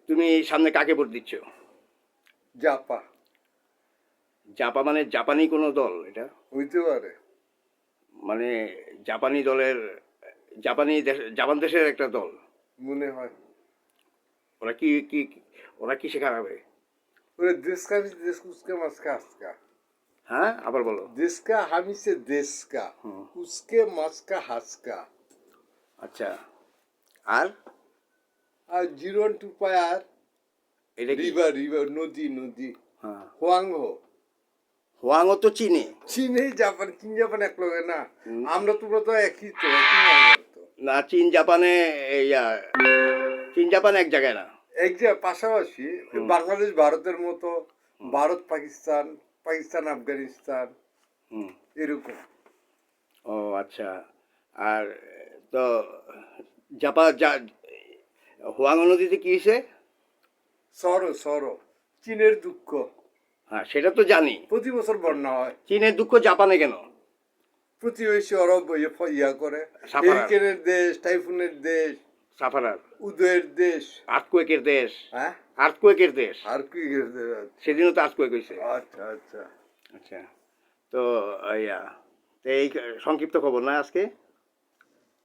তুমি সামনে কাকে ভোট দিচ্ছ? জাপা জাপা মানে জাপানি কোনো দল এটা? হইতে পারে। মানে জাপানি দলের, জাপান দেশের একটা দল। মনে হয় ওরা কি কি ওরা কি শেখাবে? ওরে দেশকা দেশ উসকে মাসকা হাসকা হ্যাঁ, আবার বলো। দেশকা হামিসে দেশকা উসকে মাসকা হাসকা। আচ্ছা, আর আর 012 পায়ার এটা কি? রিভার রিভার নদী নদী হ্যাঁ, হোয়াংহো। হোয়াংও তো চীনে। চীনেই জাপান, চীন জাপান এক লগে না। আমরা তোমরা তো একই তো, একই মানুষ তো। না, চীন জাপানে ইয়া, চীন জাপান এক জায়গায় না। এক যে পাশাপাশি বাংলাদেশ ভারতের মতো, ভারত পাকিস্তান, পাকিস্তান আফগানিস্তান হুম। এরকম। ও আচ্ছা। আর তো হোয়াং নদীতে কি হয়েছে? সরো সরো চীনের দুঃখ। হ্যাঁ, সেটা তো জানি। প্রতি বছর বন্যা হয়। চীনের দুঃখ জাপানে কেন? প্রতিবেশী অরব ইয়া করে। সাফারার। হেরিকেনের দেশ, টাইফুনের দেশ, সাফারার, উদয়ের দেশ। আর্থকুয়েকের দেশ। হ্যাঁ, আর্থকুয়েকের দেশ। আর কি দেশ? সেদিনও তো আর্থকুয়েক হয়েছে। আচ্ছা আচ্ছা। আচ্ছা, তো ইয়া, তো এই সংক্ষিপ্ত খবর না আজকে।